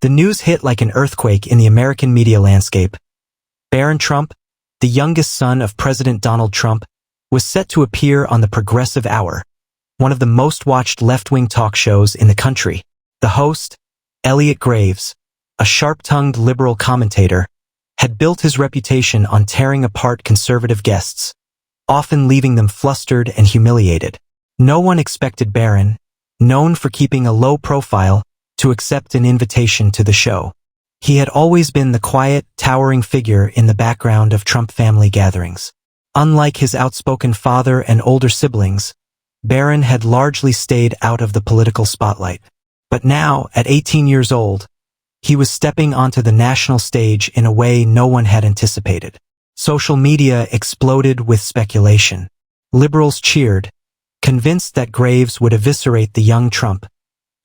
The news hit like an earthquake in the American media landscape. Barron Trump, the youngest son of President Donald Trump, was set to appear on the Progressive Hour, one of the most watched left-wing talk shows in the country. The host, Elliot Graves, a sharp-tongued liberal commentator, had built his reputation on tearing apart conservative guests, often leaving them flustered and humiliated. No one expected Barron, known for keeping a low profile, to accept an invitation to the show. He had always been the quiet, towering figure in the background of Trump family gatherings. Unlike his outspoken father and older siblings, Barron had largely stayed out of the political spotlight. But now, at 18 years old, he was stepping onto the national stage in a way no one had anticipated. Social media exploded with speculation. Liberals cheered, convinced that Graves would eviscerate the young Trump,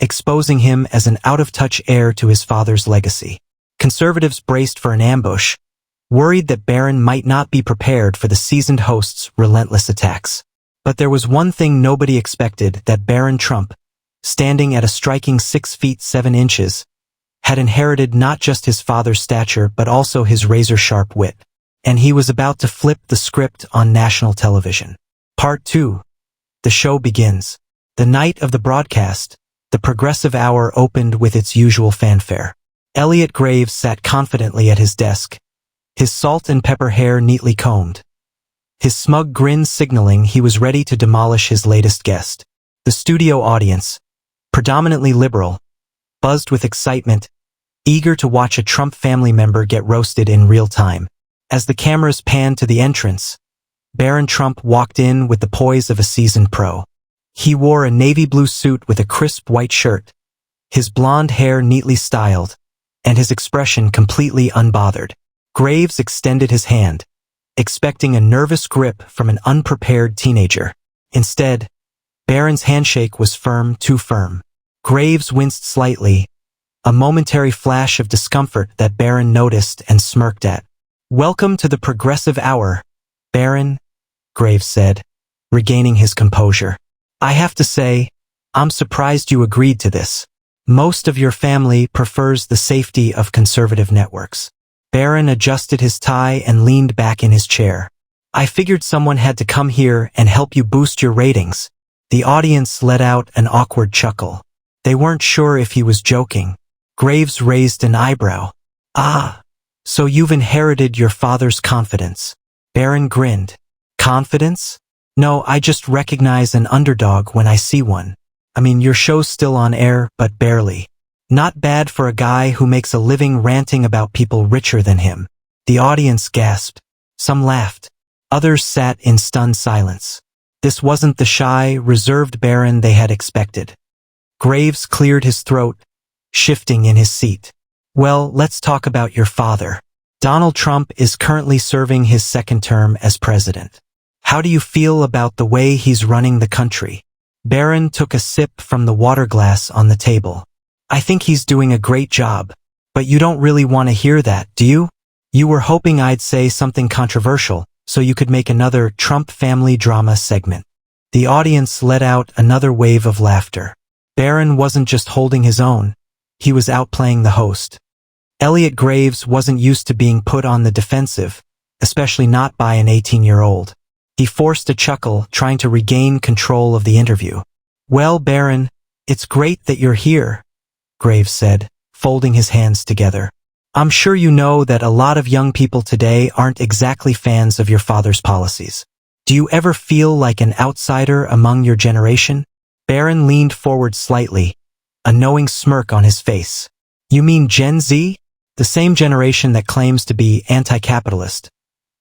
exposing him as an out-of-touch heir to his father's legacy. Conservatives braced for an ambush, worried that Barron might not be prepared for the seasoned host's relentless attacks. But there was one thing nobody expected: that Barron Trump, standing at a striking 6 feet 7 inches, had inherited not just his father's stature but also his razor-sharp wit. And he was about to flip the script on national television. Part 2. The show begins. The night of the broadcast, the Progressive Hour opened with its usual fanfare. Elliot Graves sat confidently at his desk, his salt and pepper hair neatly combed, his smug grin signaling he was ready to demolish his latest guest. The studio audience, predominantly liberal, buzzed with excitement, eager to watch a Trump family member get roasted in real time. As the cameras panned to the entrance, Barron Trump walked in with the poise of a seasoned pro. He wore a navy blue suit with a crisp white shirt, his blonde hair neatly styled, and his expression completely unbothered. Graves extended his hand, expecting a nervous grip from an unprepared teenager. Instead, Barron's handshake was firm, too firm. Graves winced slightly, a momentary flash of discomfort that Barron noticed and smirked at. "Welcome to the Progressive Hour, Barron," Graves said, regaining his composure. "I have to say, I'm surprised you agreed to this. Most of your family prefers the safety of conservative networks." Barron adjusted his tie and leaned back in his chair. "I figured someone had to come here and help you boost your ratings." The audience let out an awkward chuckle. They weren't sure if he was joking. Graves raised an eyebrow. "Ah, so you've inherited your father's confidence." Barron grinned. "Confidence? No, I just recognize an underdog when I see one. I mean, your show's still on air, but barely. Not bad for a guy who makes a living ranting about people richer than him." The audience gasped. Some laughed. Others sat in stunned silence. This wasn't the shy, reserved Barron they had expected. Graves cleared his throat, shifting in his seat. "Well, let's talk about your father. Donald Trump is currently serving his second term as president. How do you feel about the way he's running the country?" Barron took a sip from the water glass on the table. "I think he's doing a great job. But you don't really want to hear that, do you? You were hoping I'd say something controversial, so you could make another Trump family drama segment." The audience let out another wave of laughter. Barron wasn't just holding his own, he was outplaying the host. Elliot Graves wasn't used to being put on the defensive, especially not by an 18-year-old. He forced a chuckle, trying to regain control of the interview. "Well, Barron, it's great that you're here," Graves said, folding his hands together. "I'm sure you know that a lot of young people today aren't exactly fans of your father's policies. Do you ever feel like an outsider among your generation?" Barron leaned forward slightly, a knowing smirk on his face. "You mean Gen Z? The same generation that claims to be anti-capitalist,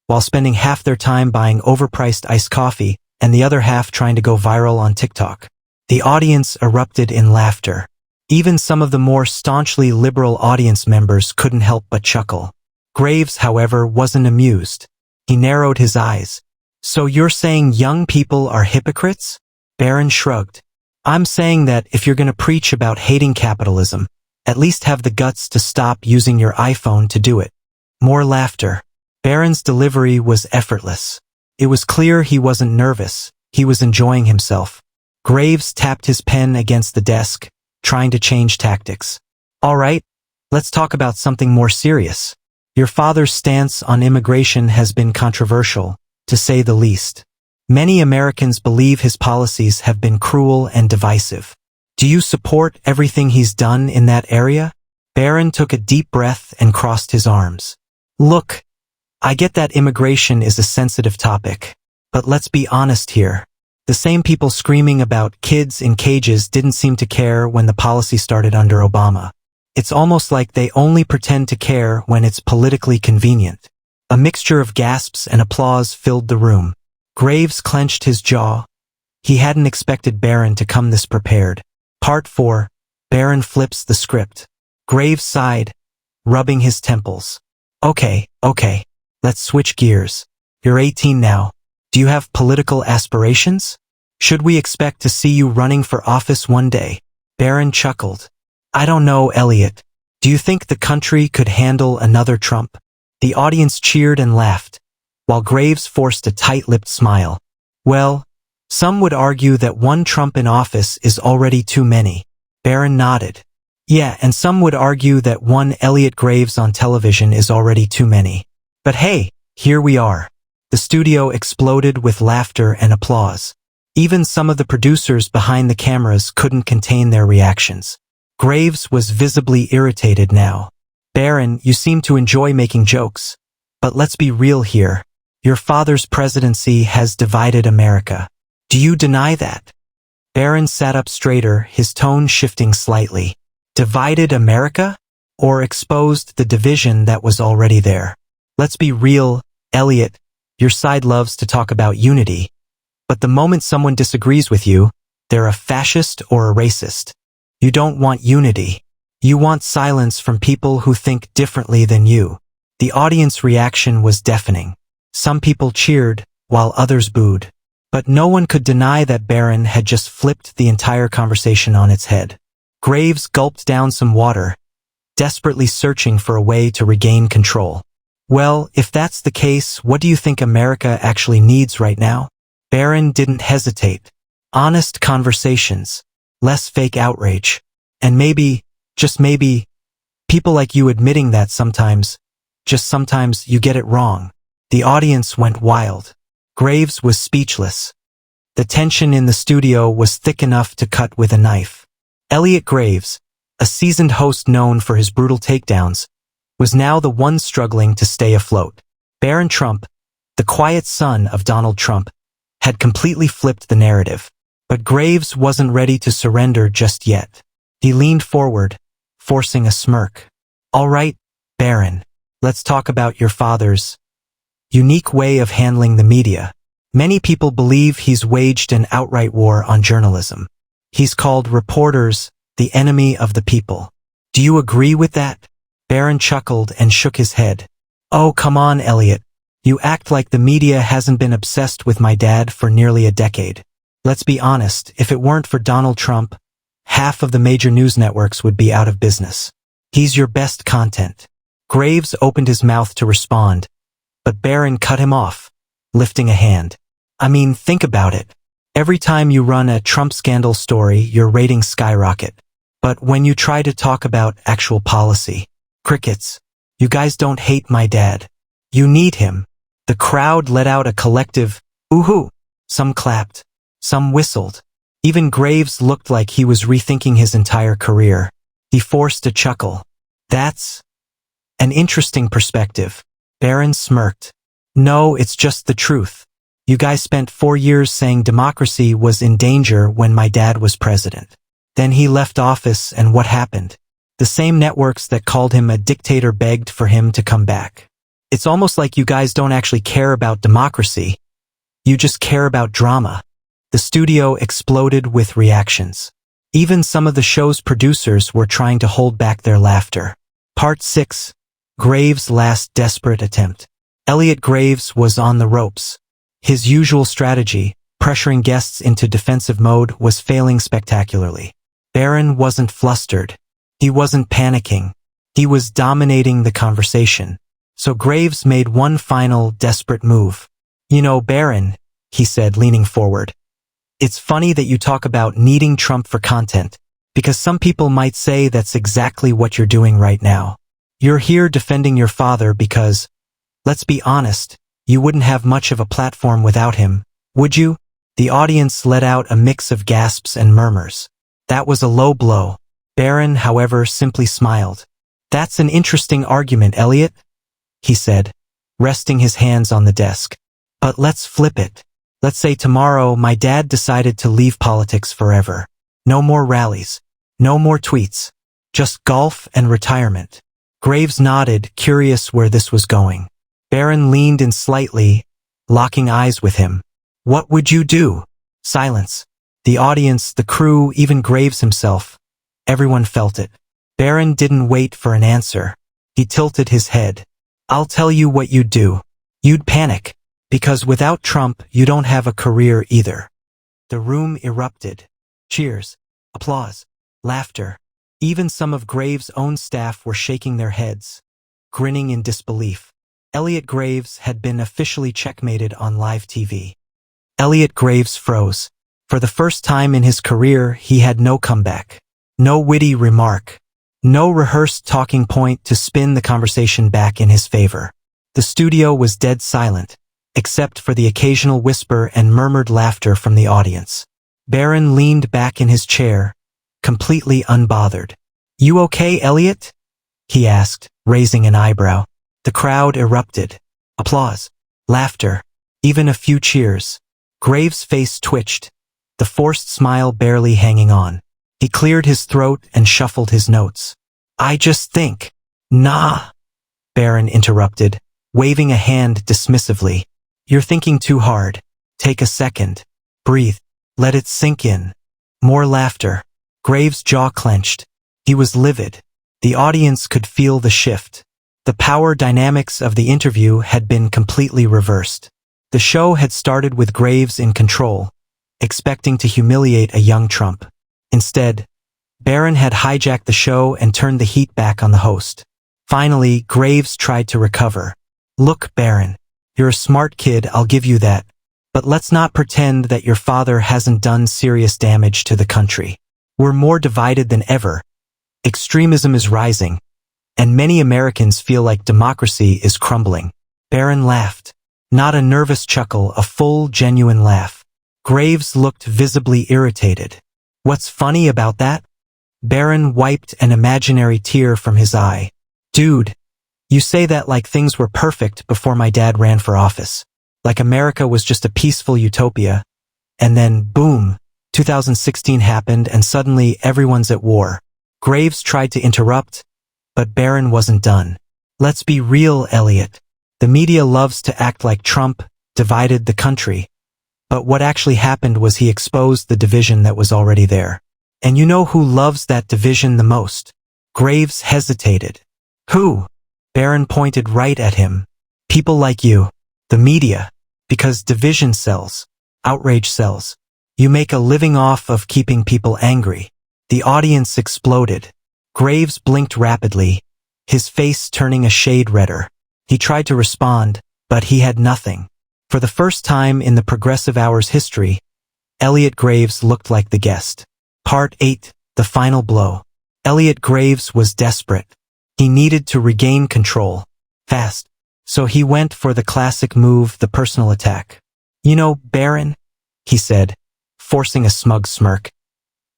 while spending half their time buying overpriced iced coffee and the other half trying to go viral on TikTok." The audience erupted in laughter. Even some of the more staunchly liberal audience members couldn't help but chuckle. Graves, however, wasn't amused. He narrowed his eyes. "So you're saying young people are hypocrites?" Barron shrugged. "I'm saying that if you're going to preach about hating capitalism, at least have the guts to stop using your iPhone to do it." More laughter. Barron's delivery was effortless. It was clear he wasn't nervous, he was enjoying himself. Graves tapped his pen against the desk, trying to change tactics. "All right, let's talk about something more serious. Your father's stance on immigration has been controversial, to say the least. Many Americans believe his policies have been cruel and divisive. Do you support everything he's done in that area? Barron took a deep breath and crossed his arms. Look, I get that immigration is a sensitive topic, but let's be honest here. The same people screaming about kids in cages didn't seem to care when the policy started under Obama. It's almost like they only pretend to care when it's politically convenient. A mixture of gasps and applause filled the room. Graves clenched his jaw. He hadn't expected Barron to come this prepared. Part 4. Barron flips the script. Graves sighed, rubbing his temples. Okay, let's switch gears. You're 18 now. Do you have political aspirations? Should we expect to see you running for office one day? Barron chuckled. I don't know, Elliot. Do you think the country could handle another Trump? The audience cheered and laughed, while Graves forced a tight-lipped smile. Well, some would argue that one Trump in office is already too many. Barron nodded. Yeah, and some would argue that one Elliot Graves on television is already too many. But hey, here we are. The studio exploded with laughter and applause. Even some of the producers behind the cameras couldn't contain their reactions. Graves was visibly irritated now. Barron, you seem to enjoy making jokes. But let's be real here. Your father's presidency has divided America. Do you deny that? Barron sat up straighter, his tone shifting slightly. Divided America? Or exposed the division that was already there? Let's be real, Elliot. Your side loves to talk about unity. But the moment someone disagrees with you, they're a fascist or a racist. You don't want unity. You want silence from people who think differently than you. The audience reaction was deafening. Some people cheered, while others booed. But no one could deny that Barron had just flipped the entire conversation on its head. Graves gulped down some water, desperately searching for a way to regain control. Well, if that's the case, what do you think America actually needs right now? Barron didn't hesitate. Honest conversations, less fake outrage, and maybe, just maybe, people like you admitting that sometimes, just sometimes you get it wrong. The audience went wild. Graves was speechless. The tension in the studio was thick enough to cut with a knife. Elliot Graves, a seasoned host known for his brutal takedowns, was now the one struggling to stay afloat. Barron Trump, the quiet son of Donald Trump, had completely flipped the narrative. But Graves wasn't ready to surrender just yet. He leaned forward, forcing a smirk. All right, Barron, let's talk about your father's unique way of handling the media. Many people believe he's waged an outright war on journalism. He's called reporters the enemy of the people. Do you agree with that? Barron chuckled and shook his head. Oh, come on, Elliot. You act like the media hasn't been obsessed with my dad for nearly a decade. Let's be honest, if it weren't for Donald Trump, half of the major news networks would be out of business. He's your best content. Graves opened his mouth to respond, but Barron cut him off, lifting a hand. I mean, think about it. Every time you run a Trump scandal story, your ratings skyrocket. But when you try to talk about actual policy, crickets. You guys don't hate my dad. You need him. The crowd let out a collective, ooh-hoo. Some clapped. Some whistled. Even Graves looked like he was rethinking his entire career. He forced a chuckle. That's an interesting perspective. Barron smirked. No, it's just the truth. You guys spent 4 years saying democracy was in danger when my dad was president. Then he left office, and what happened? The same networks that called him a dictator begged for him to come back. It's almost like you guys don't actually care about democracy. You just care about drama. The studio exploded with reactions. Even some of the show's producers were trying to hold back their laughter. Part 6. Graves' last desperate attempt. Elliot Graves was on the ropes. His usual strategy, pressuring guests into defensive mode, was failing spectacularly. Barron wasn't flustered. He wasn't panicking. He was dominating the conversation. So Graves made one final, desperate move. You know, Barron, he said, leaning forward. It's funny that you talk about needing Trump for content, Because some people might say that's exactly what you're doing right now. You're here defending your father because, let's be honest, you wouldn't have much of a platform without him, would you? The audience let out a mix of gasps and murmurs. That was a low blow. Barron, however, simply smiled. That's an interesting argument, Elliot, he said, resting his hands on the desk. But let's flip it. Let's say tomorrow my dad decided to leave politics forever. No more rallies. No more tweets. Just golf and retirement. Graves nodded, curious where this was going. Barron leaned in slightly, locking eyes with him. What would you do? Silence. The audience, the crew, even Graves himself. Everyone felt it. Barron didn't wait for an answer. He tilted his head. I'll tell you what you'd do. You'd panic. Because without Trump, you don't have a career either. The room erupted. Cheers. Applause. Laughter. Even some of Graves' own staff were shaking their heads, grinning in disbelief. Elliot Graves had been officially checkmated on live TV. Elliot Graves froze. For the first time in his career, he had no comeback. No witty remark. No rehearsed talking point to spin the conversation back in his favor. The studio was dead silent, except for the occasional whisper and murmured laughter from the audience. Barron leaned back in his chair, completely unbothered. You okay, Elliot? He asked, raising an eyebrow. The crowd erupted. Applause. Laughter. Even a few cheers. Graves' face twitched, the forced smile barely hanging on. He cleared his throat and shuffled his notes. I just think. Nah, Barron interrupted, waving a hand dismissively. You're thinking too hard. Take a second. Breathe. Let it sink in. More laughter. Graves' jaw clenched. He was livid. The audience could feel the shift. The power dynamics of the interview had been completely reversed. The show had started with Graves in control, expecting to humiliate a young Trump. Instead, Barron had hijacked the show and turned the heat back on the host. Finally, Graves tried to recover. Look, Barron, you're a smart kid, I'll give you that. But let's not pretend that your father hasn't done serious damage to the country. We're more divided than ever. Extremism is rising, and many Americans feel like democracy is crumbling. Barron laughed. Not a nervous chuckle, a full, genuine laugh. Graves looked visibly irritated. What's funny about that? Barron wiped an imaginary tear from his eye. Dude, you say that like things were perfect before my dad ran for office. Like America was just a peaceful utopia. And then, boom, 2016 happened and suddenly everyone's at war. Graves tried to interrupt, but Barron wasn't done. Let's be real, Elliot. The media loves to act like Trump divided the country. But what actually happened was he exposed the division that was already there. And you know who loves that division the most? Graves hesitated. Who? Barron pointed right at him. People like you. The media. Because division sells. Outrage sells. You make a living off of keeping people angry. The audience exploded. Graves blinked rapidly, his face turning a shade redder. He tried to respond, but he had nothing. For the first time in the Progressive Hour's history, Elliot Graves looked like the guest. Part 8, the final blow. Elliot Graves was desperate. He needed to regain control. Fast. So he went for the classic move, the personal attack. You know, Barron, he said, forcing a smug smirk.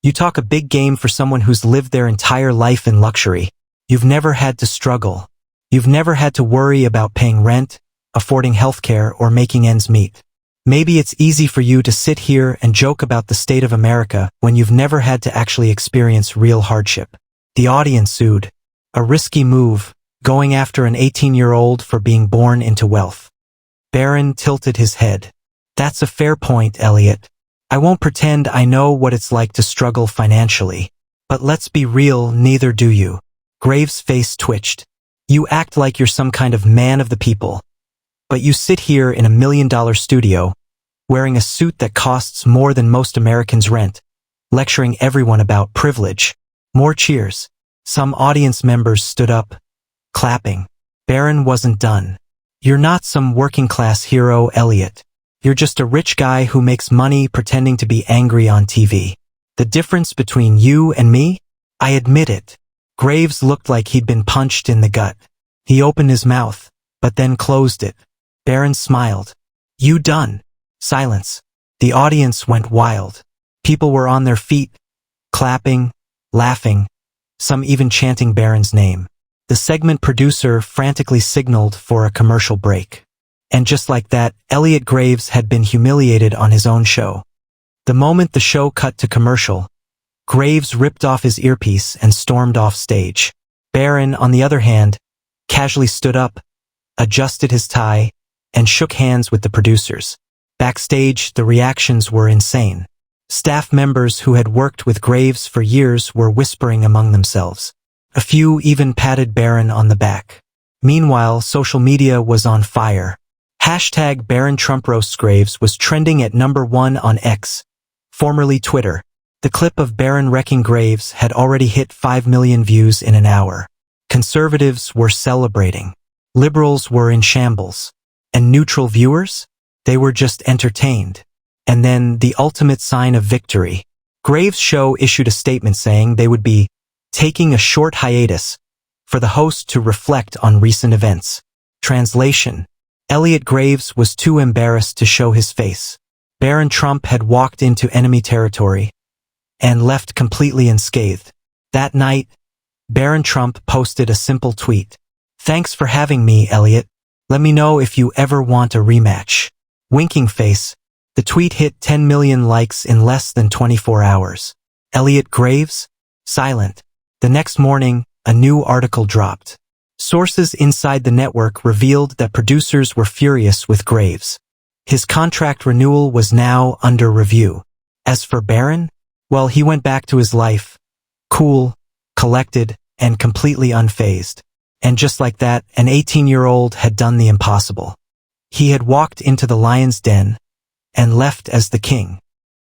You talk a big game for someone who's lived their entire life in luxury. You've never had to struggle. You've never had to worry about paying rent, affording healthcare, or making ends meet. Maybe it's easy for you to sit here and joke about the state of America when you've never had to actually experience real hardship. The audience sued. A risky move, going after an 18-year-old for being born into wealth. Barron tilted his head. That's a fair point, Elliot. I won't pretend I know what it's like to struggle financially. But let's be real, neither do you. Graves' face twitched. You act like you're some kind of man of the people. But you sit here in $1 million studio, wearing a suit that costs more than most Americans rent, lecturing everyone about privilege. More cheers. Some audience members stood up, clapping. Barron wasn't done. You're not some working-class hero, Elliot. You're just a rich guy who makes money pretending to be angry on TV. The difference between you and me? I admit it. Graves looked like he'd been punched in the gut. He opened his mouth, but then closed it. Barron smiled. You done? Silence. The audience went wild. People were on their feet, clapping, laughing, some even chanting Barron's name. The segment producer frantically signaled for a commercial break. And just like that, Elliot Graves had been humiliated on his own show. The moment the show cut to commercial, Graves ripped off his earpiece and stormed off stage. Barron, on the other hand, casually stood up, adjusted his tie, and shook hands with the producers. Backstage, the reactions were insane. Staff members who had worked with Graves for years were whispering among themselves. A few even patted Barron on the back. Meanwhile, social media was on fire. Hashtag Barron Trump roasts Graves was trending at #1 on X, formerly Twitter. The clip of Barron wrecking Graves had already hit 5 million views in an hour. Conservatives were celebrating. Liberals were in shambles. And neutral viewers? They were just entertained. And then, the ultimate sign of victory. Graves' show issued a statement saying they would be taking a short hiatus for the host to reflect on recent events. Translation: Elliot Graves was too embarrassed to show his face. Barron Trump had walked into enemy territory and left completely unscathed. That night, Barron Trump posted a simple tweet. Thanks for having me, Elliot. Let me know if you ever want a rematch. Winking face. The tweet hit 10 million likes in less than 24 hours. Elliot Graves? Silent. The next morning, a new article dropped. Sources inside the network revealed that producers were furious with Graves. His contract renewal was now under review. As for Barron, well, he went back to his life. Cool, collected, and completely unfazed. And just like that, an 18-year-old had done the impossible. He had walked into the lion's den and left as the king.